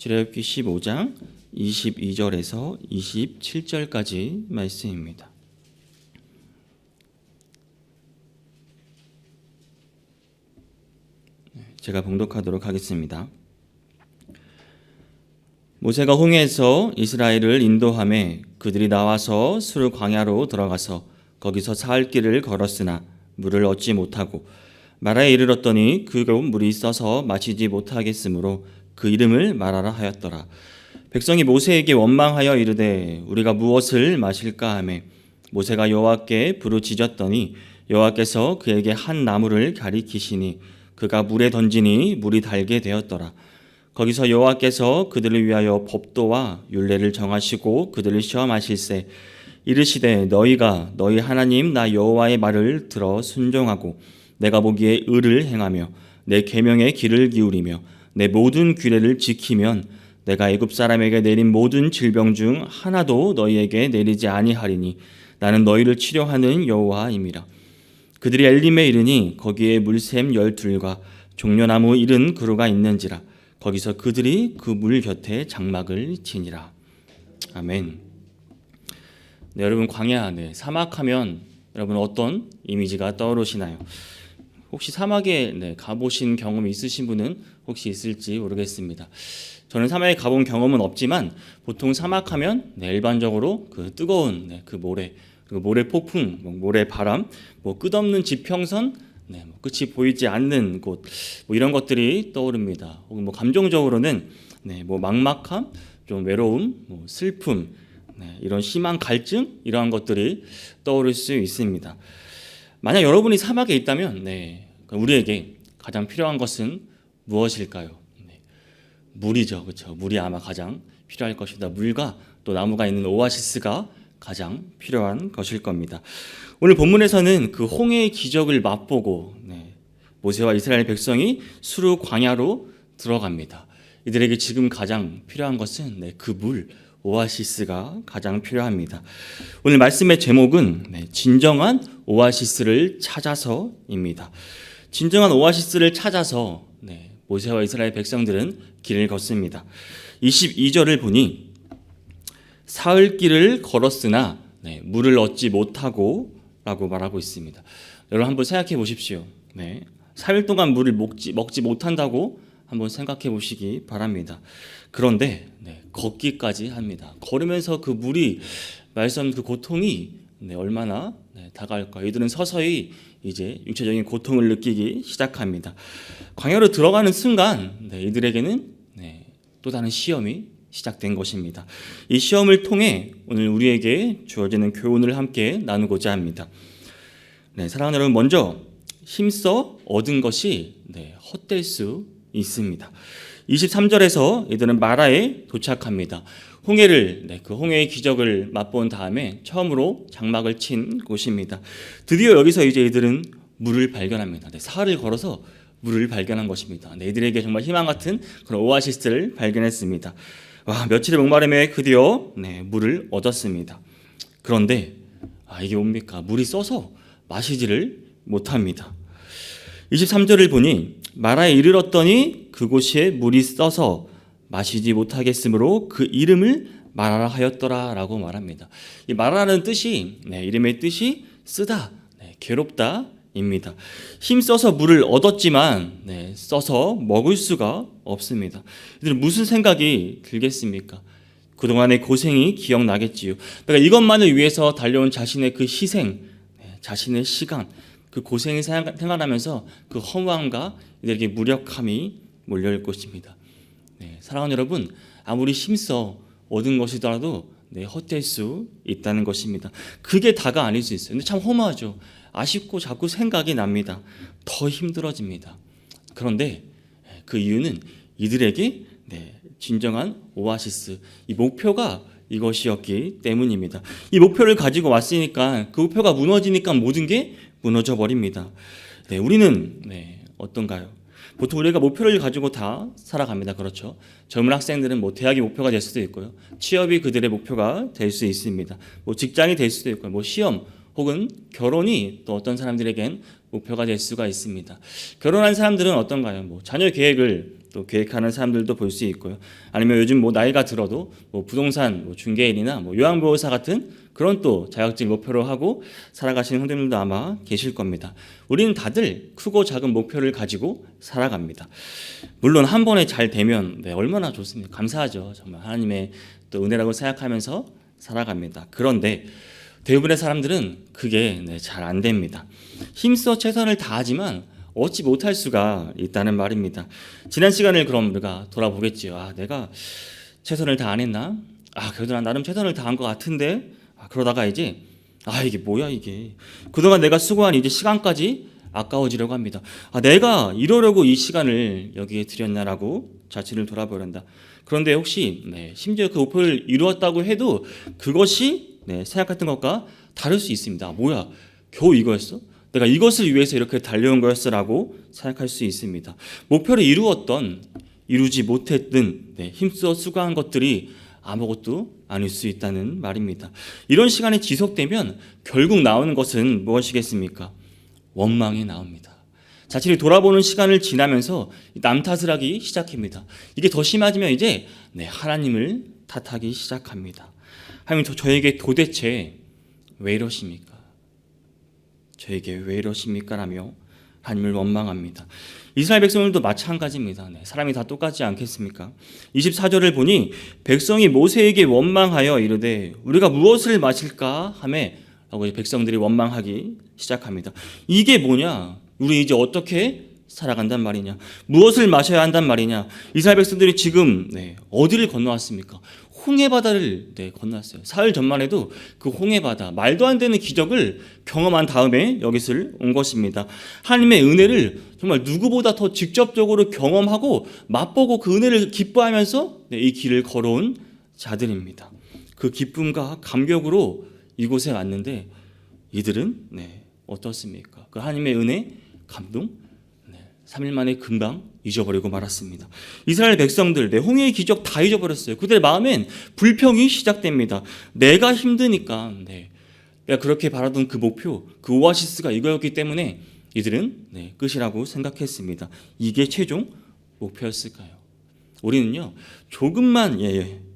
출애굽기 15장 22절에서 27절까지 말씀입니다. 제가 봉독하도록 하겠습니다. 모세가 홍해에서 이스라엘을 인도하매 그들이 나와서 술 광야로 들어가서 거기서 사흘 길을 걸었으나 물을 얻지 못하고 마라에 이르렀더니 그곳 물이 써서 마시지 못하겠으므로 그 이름을 마라라 하였더라. 백성이 모세에게 원망하여 이르되 우리가 무엇을 마실까 하매 모세가 여호와께 부르짖었더니 여호와께서 그에게 한 나무를 가리키시니 그가 물에 던지니 물이 달게 되었더라. 거기서 여호와께서 그들을 위하여 법도와 율례를 정하시고 그들을 시험하실세 이르시되 너희가 너희 하나님 나 여호와의 말을 들어 순종하고 내가 보기에 의를 행하며 내 계명에 귀를 기울이며 내 모든 규례를 지키면 내가 애굽 사람에게 내린 모든 질병 중 하나도 너희에게 내리지 아니하리니 나는 너희를 치료하는 여호와임이라. 그들이 엘림에 이르니 거기에 물샘 12과 종려나무 70그루가 있는지라. 거기서 그들이 그 물 곁에 장막을 치니라. 아멘. 네, 여러분 광야, 사막하면 여러분 어떤 이미지가 떠오르시나요? 혹시 사막에 가보신 경험이 있으신 분은 혹시 있을지 모르겠습니다. 저는 사막에 가본 경험은 없지만 보통 사막하면 일반적으로 그 뜨거운 그 모래, 그리고 모래 폭풍, 모래 바람, 끝없는 지평선, 끝이 보이지 않는 곳, 이런 것들이 떠오릅니다. 혹은 감정적으로는 막막함, 좀 외로움, 슬픔, 이런 심한 갈증, 이러한 것들이 떠오를 수 있습니다. 만약 여러분이 사막에 있다면 우리에게 가장 필요한 것은 무엇일까요? 물이죠, 그렇죠? 물이 아마 가장 필요할 것입니다. 물과 또 나무가 있는 오아시스가 가장 필요한 것일 겁니다. 오늘 본문에서는 그 홍해의 기적을 맛보고 모세와 이스라엘 백성이 수르 광야로 들어갑니다. 이들에게 지금 가장 필요한 것은 그 물, 오아시스가 가장 필요합니다. 오늘 말씀의 제목은 진정한 오아시스를 찾아서입니다. 진정한 오아시스를 찾아서 모세와 이스라엘 백성들은 길을 걷습니다. 22절을 보니 사흘 길을 걸었으나 물을 얻지 못하고 라고 말하고 있습니다. 여러분 한번 생각해 보십시오. 사흘 동안 물을 먹지 못한다고 한번 생각해 보시기 바랍니다. 그런데 걷기까지 합니다. 걸으면서 그 물이 말씀 그 고통이 얼마나 다가올까. 이들은 서서히 이제 육체적인 고통을 느끼기 시작합니다. 광야로 들어가는 순간 이들에게는 또 다른 시험이 시작된 것입니다. 이 시험을 통해 오늘 우리에게 주어지는 교훈을 함께 나누고자 합니다. 사랑하는 여러분, 먼저 힘써 얻은 것이 헛될 수 있습니다. 23절에서 이들은 마라에 도착합니다. 홍해를 그 홍해의 기적을 맛본 다음에 처음으로 장막을 친 곳입니다. 드디어 여기서 이제 이들은 물을 발견합니다. 사흘을 걸어서 물을 발견한 것입니다. 이들에게 정말 희망 같은 그런 오아시스를 발견했습니다. 며칠의 목마름에 드디어 물을 얻었습니다. 그런데 이게 뭡니까? 물이 써서 마시지를 못합니다. 23절을 보니 마라에 이르렀더니 그곳에 물이 써서 마시지 못하겠으므로 그 이름을 마라라 하였더라 라고 말합니다. 이 마라라는 뜻이 이름의 뜻이 쓰다, 괴롭다 입니다. 힘써서 물을 얻었지만 써서 먹을 수가 없습니다. 이들은 무슨 생각이 들겠습니까? 그동안의 고생이 기억나겠지요. 그러니까 이것만을 위해서 달려온 자신의 그 희생, 자신의 시간, 그 고생이 생각하면서 그 허무함과 이들에게 무력함이 몰려올 것입니다. 사랑하는 여러분, 아무리 힘써 얻은 것이더라도 헛될 수 있다는 것입니다. 그게 다가 아닐 수 있어요. 근데 참 허무하죠. 아쉽고 자꾸 생각이 납니다. 더 힘들어집니다. 그런데 그 이유는 이들에게 진정한 오아시스, 이 목표가 이것이었기 때문입니다. 이 목표를 가지고 왔으니까 그 목표가 무너지니까 모든 게 무너져 버립니다. 우리는 어떤가요? 보통 우리가 목표를 가지고 다 살아갑니다. 그렇죠? 젊은 학생들은 대학이 목표가 될 수도 있고요. 취업이 그들의 목표가 될 수 있습니다. 직장이 될 수도 있고요. 시험 혹은 결혼이 또 어떤 사람들에겐 목표가 될 수가 있습니다. 결혼한 사람들은 어떤가요? 자녀 계획을 또 계획하는 사람들도 볼 수 있고요. 아니면 요즘 뭐 나이가 들어도 뭐 부동산 뭐 중개인이나 뭐 요양보호사 같은 그런 또 자격증 목표로 하고 살아가시는 형제들도 아마 계실 겁니다. 우리는 다들 크고 작은 목표를 가지고 살아갑니다. 물론 한 번에 잘 되면 얼마나 좋습니까? 감사하죠. 정말 하나님의 또 은혜라고 생각하면서 살아갑니다. 그런데 대부분의 사람들은 그게 잘 안 됩니다. 힘써 최선을 다하지만 얻지 못할 수가 있다는 말입니다. 지난 시간을 그럼 우리가 돌아보겠지요. 내가 최선을 다 안 했나? 그래도 난 나름 최선을 다한 것 같은데. 그러다가 이제 이게 뭐야 이게. 그동안 내가 수고한 이제 시간까지 아까워지려고 합니다. 내가 이러려고 이 시간을 여기에 들였나라고 자신을 돌아보란다. 그런데 혹시 심지어 그 목표를 이루었다고 해도 그것이 생각했던 것과 다를 수 있습니다. 뭐야, 겨우 이거였어? 내가 이것을 위해서 이렇게 달려온 거였어라고 생각할 수 있습니다. 목표를 이루지 못했든 힘써 수고한 것들이 아무것도 아닐 수 있다는 말입니다. 이런 시간이 지속되면 결국 나오는 것은 무엇이겠습니까? 원망이 나옵니다. 자신을 돌아보는 시간을 지나면서 남 탓을 하기 시작합니다. 이게 더 심해지면 이제 하나님을 탓하기 시작합니다. 하나님, 저에게 도대체 왜 이러십니까? 저에게 왜 이러십니까? 라며 하나님을 원망합니다. 이스라엘 백성들도 마찬가지입니다. 사람이 다 똑같지 않겠습니까? 24절을 보니 백성이 모세에게 원망하여 이르되 우리가 무엇을 마실까 하매 라고 백성들이 원망하기 시작합니다. 이게 뭐냐? 우리 이제 어떻게 살아간단 말이냐? 무엇을 마셔야 한단 말이냐? 이스라엘 백성들이 지금 어디를 건너왔습니까? 홍해바다를 건너왔어요. 사흘 전만 해도 그 홍해바다, 말도 안 되는 기적을 경험한 다음에 여기를 온 것입니다. 하나님의 은혜를 정말 누구보다 더 직접적으로 경험하고 맛보고 그 은혜를 기뻐하면서 이 길을 걸어온 자들입니다. 그 기쁨과 감격으로 이곳에 왔는데 이들은 어떻습니까? 그 하나님의 은혜, 감동 3일 만에 금방 잊어버리고 말았습니다. 이스라엘 백성들 홍해의 기적 다 잊어버렸어요. 그들의 마음엔 불평이 시작됩니다. 내가 힘드니까 내가 그렇게 바라던 그 목표, 그 오아시스가 이거였기 때문에 이들은 끝이라고 생각했습니다. 이게 최종 목표였을까요? 우리는요 조금만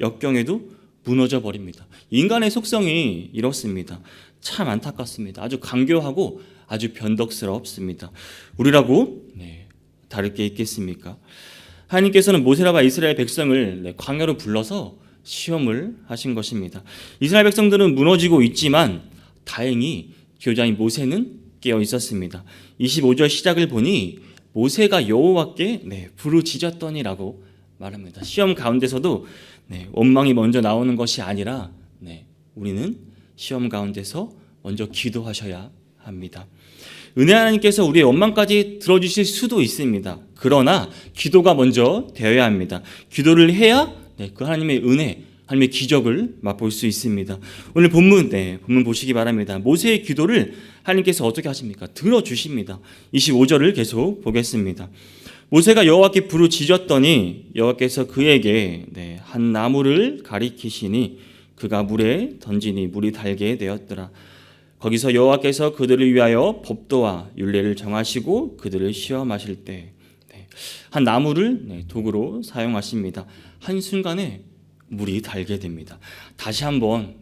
역경에도 무너져 버립니다. 인간의 속성이 이렇습니다. 참 안타깝습니다. 아주 간교하고 아주 변덕스럽습니다. 우리라고 다를 게 있겠습니까? 하나님께서는 모세라와 이스라엘 백성을 광야로 불러서 시험을 하신 것입니다. 이스라엘 백성들은 무너지고 있지만 다행히 교자인 모세는 깨어 있었습니다. 25절 시작을 보니 모세가 여호와께 부르짖었더니라고 말합니다. 시험 가운데서도 원망이 먼저 나오는 것이 아니라 우리는 시험 가운데서 먼저 기도하셔야 합니다. 은혜 하나님께서 우리의 원망까지 들어주실 수도 있습니다. 그러나 기도가 먼저 되어야 합니다. 기도를 해야 그 하나님의 은혜, 하나님의 기적을 맛볼 수 있습니다. 오늘 본문 보시기 바랍니다. 모세의 기도를 하나님께서 어떻게 하십니까? 들어주십니다. 25절을 계속 보겠습니다. 모세가 여호와께 부르짖었더니 여호와께서 그에게 한 나무를 가리키시니 그가 물에 던지니 물이 달게 되었더라. 거기서 여호와께서 그들을 위하여 법도와 율례를 정하시고 그들을 시험하실 때 한 나무를 도구로 사용하십니다. 한순간에 물이 달게 됩니다. 다시 한번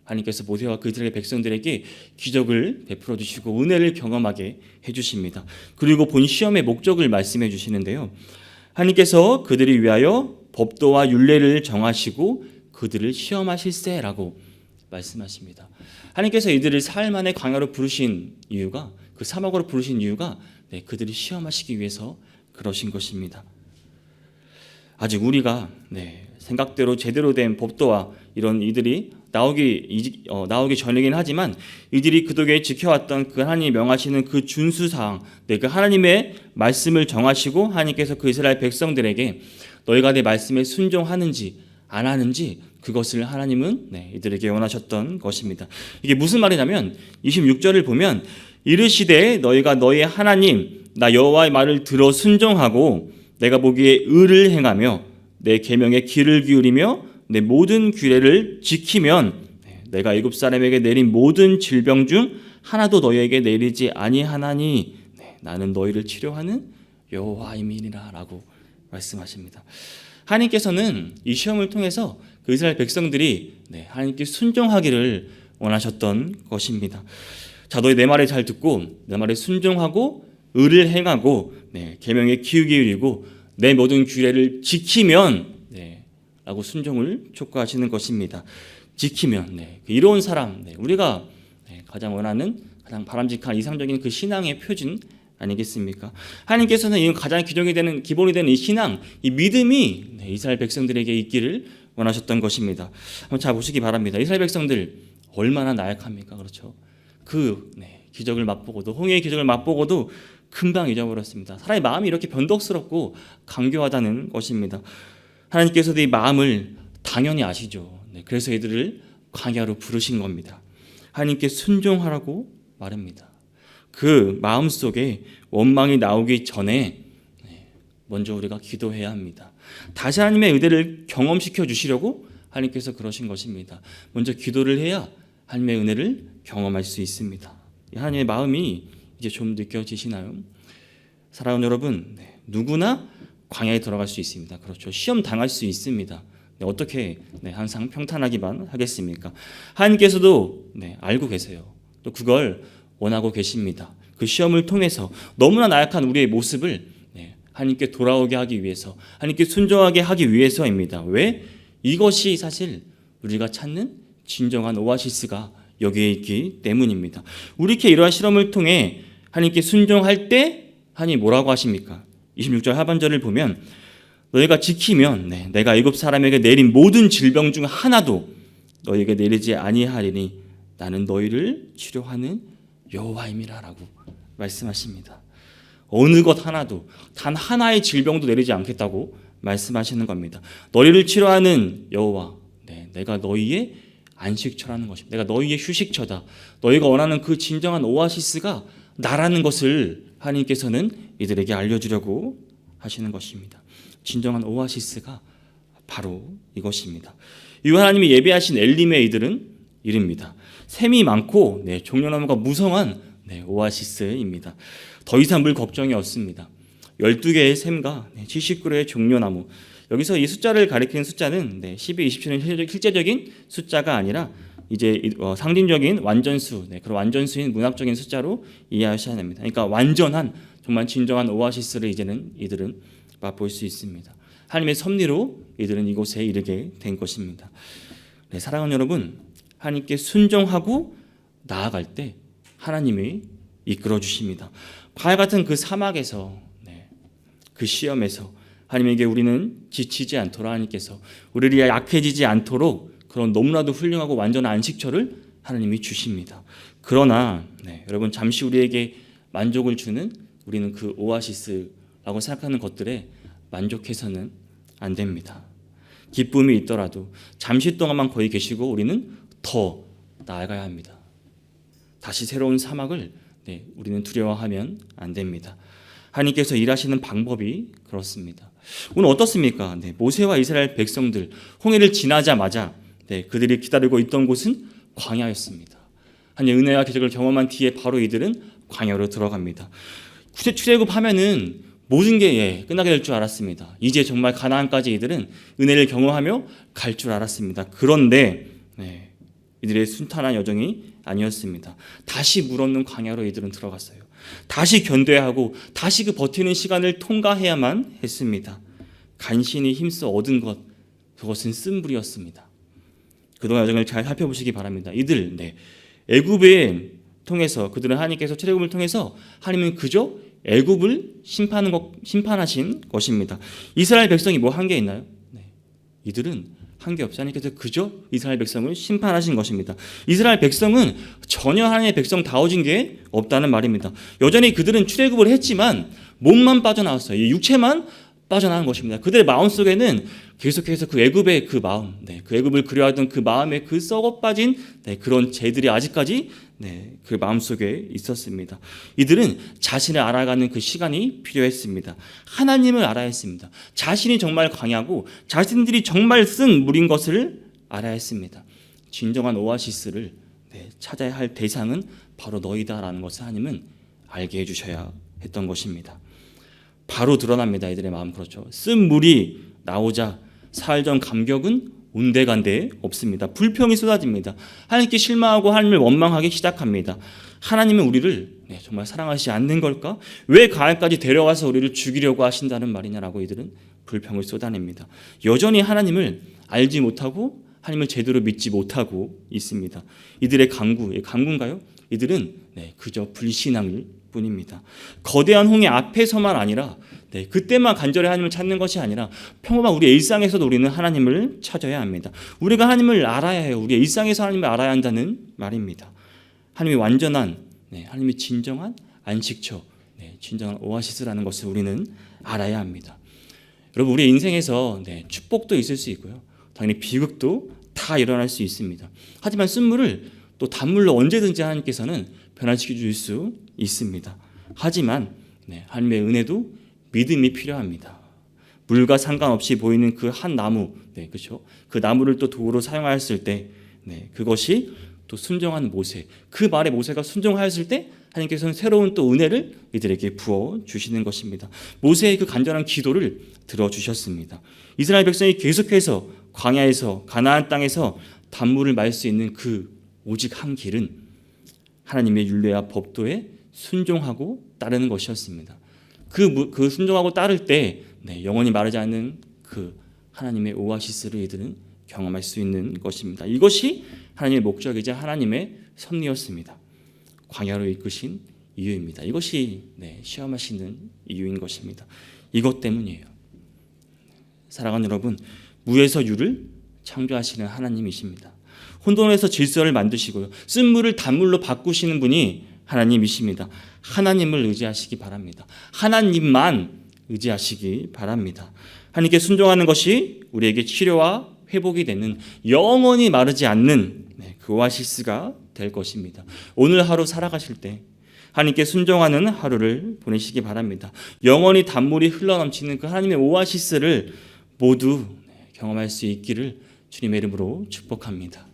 하나님께서 모세와 그들의 백성들에게 기적을 베풀어 주시고 은혜를 경험하게 해주십니다. 그리고 본 시험의 목적을 말씀해 주시는데요. 하나님께서 그들을 위하여 법도와 율례를 정하시고 그들을 시험하실세라고 말씀하십니다. 하나님께서 이들을 사흘 만에 광야로 부르신 이유가, 그 사막으로 부르신 이유가 그들을 시험하시기 위해서 그러신 것입니다. 아직 우리가 생각대로 제대로 된 법도와 이런 이들이 나오기 전이긴 하지만 이들이 그동안 지켜왔던 그 하나님이 명하시는 그 준수사항, 그 하나님의 말씀을 정하시고 하나님께서 그 이스라엘 백성들에게 너희가 내 말씀에 순종하는지 안 하는지 그것을 하나님은 이들에게 원하셨던 것입니다. 이게 무슨 말이냐면 26절을 보면 이르시되 너희가 너희의 하나님 나 여호와의 말을 들어 순종하고 내가 보기에 의를 행하며 내 계명에 귀를 기울이며 내 모든 규례를 지키면 내가 애굽 사람에게 내린 모든 질병 중 하나도 너희에게 내리지 아니하나니 나는 너희를 치료하는 여호와임이니라 라고 말씀하십니다. 하나님께서는 이 시험을 통해서 그 이스라엘 백성들이 하나님께 순종하기를 원하셨던 것입니다. 자, 너희 내 말을 잘 듣고 내 말에 순종하고 의를 행하고 계명에 귀 기울이고 내 모든 규례를 지키면 라고 순종을 촉구하시는 것입니다. 지키면 이로운 사람, 우리가 가장 원하는 가장 바람직한 이상적인 그 신앙의 표준 아니겠습니까? 하나님께서는 이 가장 기본이 되는 이 신앙, 이 믿음이 이스라엘 백성들에게 있기를 원하셨던 것입니다. 한번 잘 보시기 바랍니다. 이스라엘 백성들 얼마나 나약합니까? 그렇죠? 그 기적을 맛보고도, 홍해의 기적을 맛보고도 금방 잊어버렸습니다. 사람의 마음이 이렇게 변덕스럽고 간교하다는 것입니다. 하나님께서도 이 마음을 당연히 아시죠. 그래서 이들을 광야로 부르신 겁니다. 하나님께 순종하라고 말합니다. 그 마음속에 원망이 나오기 전에 먼저 우리가 기도해야 합니다. 다시 하나님의 은혜를 경험시켜 주시려고 하나님께서 그러신 것입니다. 먼저 기도를 해야 하나님의 은혜를 경험할 수 있습니다. 하나님의 마음이 이제 좀 느껴지시나요? 사랑하는 여러분, 누구나 광야에 들어갈 수 있습니다. 그렇죠. 시험 당할 수 있습니다. 어떻게 항상 평탄하기만 하겠습니까? 하나님께서도 알고 계세요. 또 그걸 원하고 계십니다. 그 시험을 통해서 너무나 나약한 우리의 모습을 하나님께 돌아오게 하기 위해서, 하나님께 순종하게 하기 위해서입니다. 왜? 이것이 사실 우리가 찾는 진정한 오아시스가 여기에 있기 때문입니다. 우리께 이러한 실험을 통해 하나님께 순종할 때 하나님 뭐라고 하십니까? 26절 하반절을 보면 너희가 지키면 내가 애굽 사람에게 내린 모든 질병 중 하나도 너희에게 내리지 아니하리니 나는 너희를 치료하는 여호와임이라라고 말씀하십니다. 어느 것 하나도, 단 하나의 질병도 내리지 않겠다고 말씀하시는 겁니다. 너희를 치료하는 여호와, 내가 너희의 안식처라는 것입니다. 내가 너희의 휴식처다. 너희가 원하는 그 진정한 오아시스가 나라는 것을 하나님께서는 이들에게 알려주려고 하시는 것입니다. 진정한 오아시스가 바로 이것입니다. 이 하나님이 예배하신 엘림의 이들은 이릅니다. 샘이 많고 종려나무가 무성한 오아시스입니다. 더 이상 물 걱정이 없습니다. 12개의 샘과 70그루의 종려나무. 여기서 이 숫자를 가리키는 숫자는 12, 27은 실제적인 숫자가 아니라 이제 상징적인 완전수, 그런 완전수인 문학적인 숫자로 이해하셔야 됩니다. 그러니까 완전한 정말 진정한 오아시스를 이들은 맛볼 수 있습니다. 하나님의 섭리로 이들은 이곳에 이르게 된 것입니다. 사랑하는 여러분, 하나님께 순종하고 나아갈 때 하나님이 이끌어 주십니다. 광야 같은 그 사막에서, 그 시험에서 하나님에게 우리는 지치지 않도록 하나님께서 우리를 약해지지 않도록 그런 너무나도 훌륭하고 완전한 안식처를 하나님이 주십니다. 그러나 여러분, 잠시 우리에게 만족을 주는 우리는 그 오아시스라고 생각하는 것들에 만족해서는 안 됩니다. 기쁨이 있더라도 잠시 동안만 거기 계시고 우리는 더 나아가야 합니다. 다시 새로운 사막을 우리는 두려워하면 안 됩니다. 하나님께서 일하시는 방법이 그렇습니다. 오늘 어떻습니까? 모세와 이스라엘 백성들 홍해를 지나자마자 그들이 기다리고 있던 곳은 광야였습니다. 하나님의 은혜와 기적을 경험한 뒤에 바로 이들은 광야로 들어갑니다. 출애굽하면은 모든 게 끝나게 될 줄 알았습니다. 이제 정말 가나안까지 이들은 은혜를 경험하며 갈 줄 알았습니다. 그런데 이들의 순탄한 여정이 아니었습니다. 다시 물 없는 광야로 이들은 들어갔어요. 다시 견뎌야 하고 다시 그 버티는 시간을 통과해야만 했습니다. 간신히 힘써 얻은 것, 그것은 쓴불이었습니다. 그동안 여정을 잘 살펴보시기 바랍니다. 이들 애굽에 통해서 그들은 하나님께서 출애굽을 통해서 하나님은 그저 애굽을 심판하신 것입니다. 이스라엘 백성이 뭐 한 게 있나요? 이들은 한 게 없어요. 하나님께서 그저 이스라엘 백성을 심판하신 것입니다. 이스라엘 백성은 전혀 하나님의 백성다워진 게 없다는 말입니다. 여전히 그들은 출애굽을 했지만 몸만 빠져나왔어요. 이 육체만 빠져나온 것입니다. 그들의 마음속에는 계속해서 그 애굽의 그 마음, 그 애굽을 그리워하던 그 마음에 그 썩어 빠진 그런 죄들이 아직까지 그 마음속에 있었습니다. 이들은 자신을 알아가는 그 시간이 필요했습니다. 하나님을 알아야 했습니다. 자신이 정말 강하고 자신들이 정말 쓴 물인 것을 알아야 했습니다. 진정한 오아시스를 찾아야 할 대상은 바로 너희다라는 것을 하나님은 알게 해주셔야 했던 것입니다. 바로 드러납니다. 이들의 마음 그렇죠. 쓴 물이 나오자 사흘 감격은 온데간데 없습니다. 불평이 쏟아집니다. 하나님께 실망하고 하나님을 원망하기 시작합니다. 하나님은 우리를 정말 사랑하시지 않는 걸까? 왜 가을까지 데려와서 우리를 죽이려고 하신다는 말이냐라고 이들은 불평을 쏟아냅니다. 여전히 하나님을 알지 못하고 하나님을 제대로 믿지 못하고 있습니다. 이들의 강구인가요? 이들은 그저 불신앙일 뿐입니다. 거대한 홍해 앞에서만 아니라 그때만 간절히 하나님을 찾는 것이 아니라 평범한 우리의 일상에서도 우리는 하나님을 찾아야 합니다. 우리가 하나님을 알아야 해요. 우리의 일상에서 하나님을 알아야 한다는 말입니다. 하나님이 완전한, 하나님이 진정한 안식처, 진정한 오아시스라는 것을 우리는 알아야 합니다. 여러분, 우리의 인생에서 축복도 있을 수 있고요. 당연히 비극도 다 일어날 수 있습니다. 하지만 쓴물을 또 단물로 언제든지 하나님께서는 변화시켜 줄 수 있습니다. 하지만 하나님의 은혜도 믿음이 필요합니다. 물과 상관없이 보이는 그 한 나무, 그렇죠? 그 나무를 또 도구로 사용하였을 때, 그것이 또 순종한 모세, 그 말에 모세가 순종하였을 때 하나님께서는 새로운 또 은혜를 이들에게 부어 주시는 것입니다. 모세의 그 간절한 기도를 들어주셨습니다. 이스라엘 백성이 계속해서 광야에서 가나안 땅에서 단물을 말 수 있는 그 오직 한 길은 하나님의 율례와 법도에 순종하고 따르는 것이었습니다. 그 순종하고 따를 때 영원히 마르지 않는 그 하나님의 오아시스를 이들은 경험할 수 있는 것입니다. 이것이 하나님의 목적이자 하나님의 섭리였습니다. 광야로 이끄신 이유입니다. 이것이 시험하시는 이유인 것입니다. 이것 때문이에요. 사랑하는 여러분, 무에서 유를 창조하시는 하나님이십니다. 혼돈에서 질서를 만드시고요. 쓴 물을 단물로 바꾸시는 분이 하나님이십니다. 하나님을 의지하시기 바랍니다. 하나님만 의지하시기 바랍니다. 하나님께 순종하는 것이 우리에게 치료와 회복이 되는 영원히 마르지 않는 그 오아시스가 될 것입니다. 오늘 하루 살아가실 때 하나님께 순종하는 하루를 보내시기 바랍니다. 영원히 단물이 흘러넘치는 그 하나님의 오아시스를 모두 경험할 수 있기를 주님의 이름으로 축복합니다.